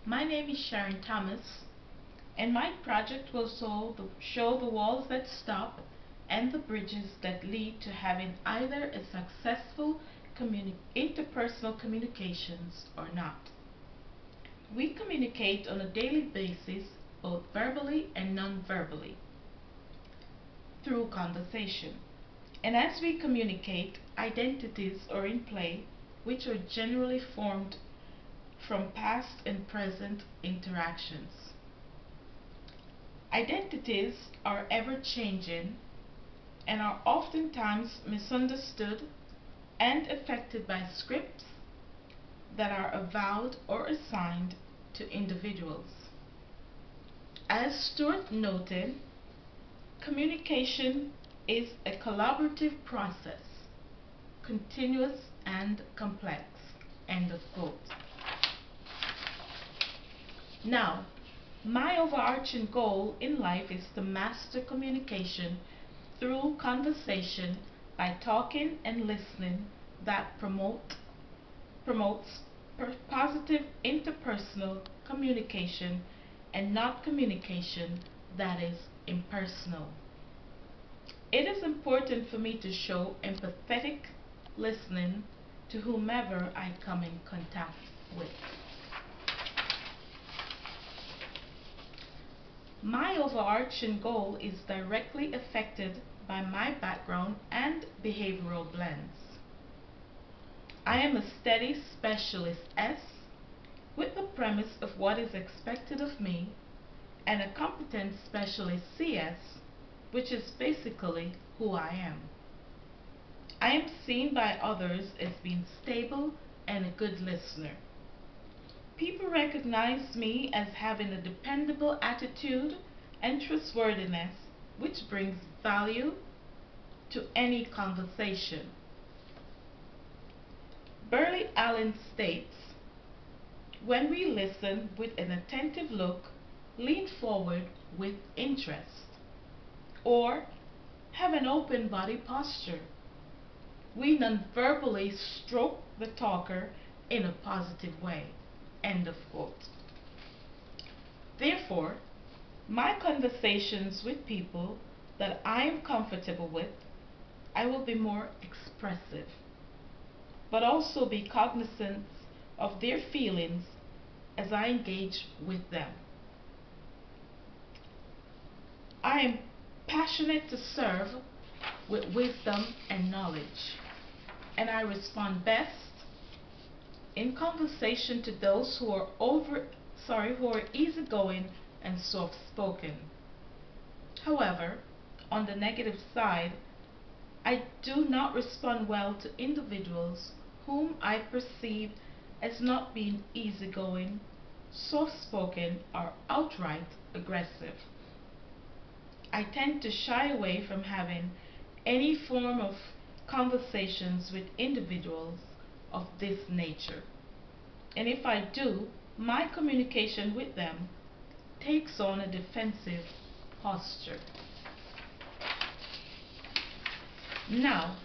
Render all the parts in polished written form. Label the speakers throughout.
Speaker 1: My name is Sharon Thomas, and my project will show the walls that stop and the bridges that lead to having either a successful interpersonal communications or not. We communicate on a daily basis, both verbally and non-verbally, through conversation. And as we communicate, identities are in play, which are generally formed from past and present interactions. Identities are ever changing and are oftentimes misunderstood and affected by scripts that are avowed or assigned to individuals. As Stewart noted, communication is a collaborative process, continuous and complex. End of quote. Now, my overarching goal in life is to master communication through conversation by talking and listening that promotes positive interpersonal communication and not communication that is impersonal. It is important for me to show empathetic listening to whomever I come in contact with. My overarching goal is directly affected by my background and behavioral blends. I am a steady specialist S with the premise of what is expected of me, and a competent specialist CS, which is basically who I am. I am seen by others as being stable and a good listener. People recognize me as having a dependable attitude and trustworthiness, which brings value to any conversation. Burley Allen states, when we listen with an attentive look, lean forward with interest, or have an open body posture, we non-verbally stroke the talker in a positive way. End of quote. Therefore, my conversations with people that I am comfortable with, I will be more expressive, but also be cognizant of their feelings as I engage with them. I am passionate to serve with wisdom and knowledge, and I respond best in conversation to those who are who are easygoing and soft-spoken. However, on the negative side, I do not respond well to individuals whom I perceive as not being easygoing, soft-spoken, or outright aggressive. I tend to shy away from having any form of conversations with individuals of this nature. And if I do, my communication with them takes on a defensive posture. Now,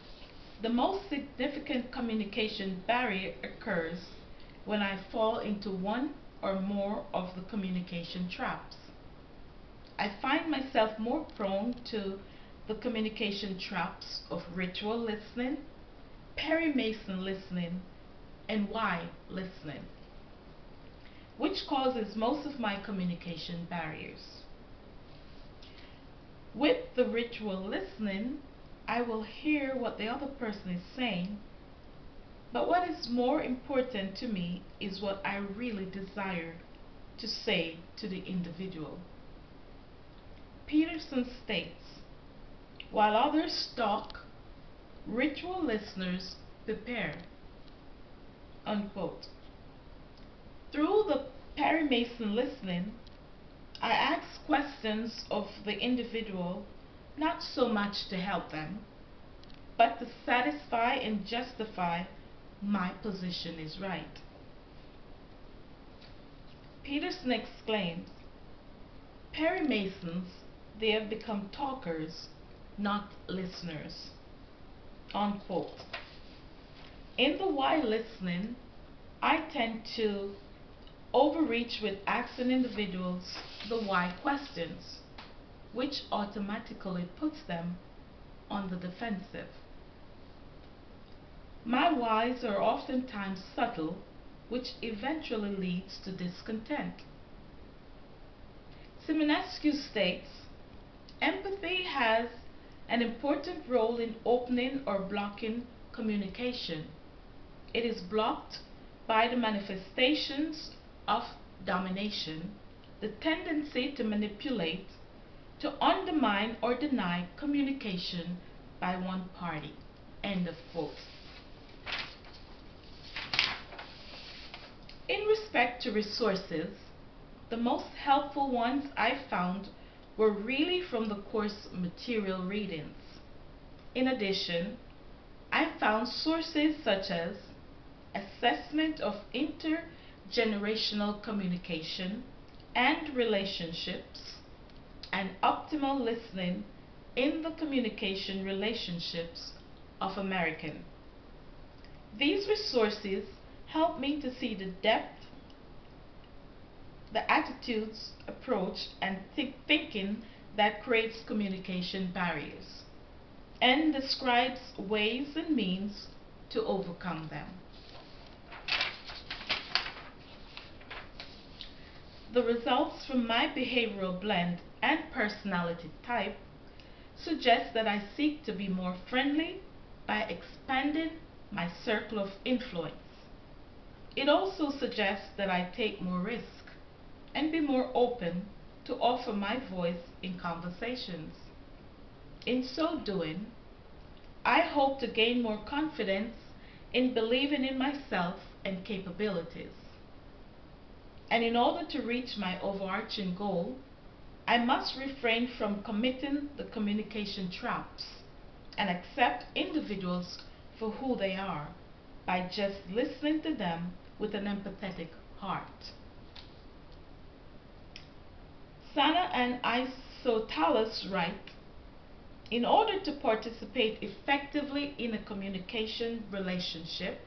Speaker 1: the most significant communication barrier occurs when I fall into one or more of the communication traps. I find myself more prone to the communication traps of ritual listening, Perry Mason listening, and why listening, which causes most of my communication barriers. With the ritual listening, I will hear what the other person is saying, but what is more important to me is what I really desire to say to the individual. Peterson states, while others talk, ritual listeners prepare. Unquote. Through the Perry Mason listening, I ask questions of the individual not so much to help them, but to satisfy and justify my position is right. Peterson exclaims, Perry Masons, they have become talkers, not listeners. Unquote. In the why listening, I tend to overreach with asking individuals the why questions, which automatically puts them on the defensive. My whys are oftentimes subtle, which eventually leads to discontent. Simonescu states, empathy has an important role in opening or blocking communication. It is blocked by the manifestations of domination, the tendency to manipulate, to undermine or deny communication by one party. End of quote. In respect to resources, the most helpful ones I found were really from the course material readings. In addition, I found sources such as Assessment of Intergenerational Communication and Relationships and Optimal Listening in the Communication Relationships of American. These resources help me to see the depth, the attitudes, approach, and thinking that creates communication barriers and describes ways and means to overcome them. The results from my behavioral blend and personality type suggest that I seek to be more friendly by expanding my circle of influence. It also suggests that I take more risk and be more open to offer my voice in conversations. In so doing, I hope to gain more confidence in believing in myself and capabilities. And in order to reach my overarching goal, I must refrain from committing the communication traps and accept individuals for who they are by just listening to them with an empathetic heart. Sana and Isotallus write, in order to participate effectively in a communication relationship,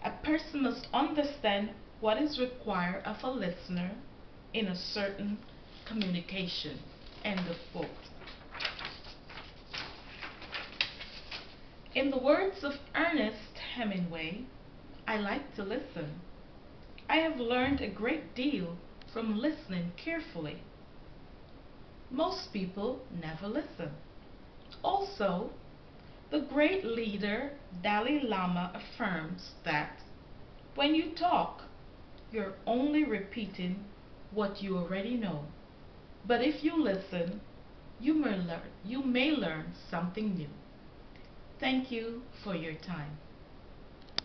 Speaker 1: a person must understand what is required of a listener in a certain communication. End of quote. In the words of Ernest Hemingway, I like to listen. I have learned a great deal from listening carefully. Most people never listen. Also, the great leader Dalai Lama affirms that when you talk, you're only repeating what you already know. But if you listen, you may learn something new. Thank you for your time.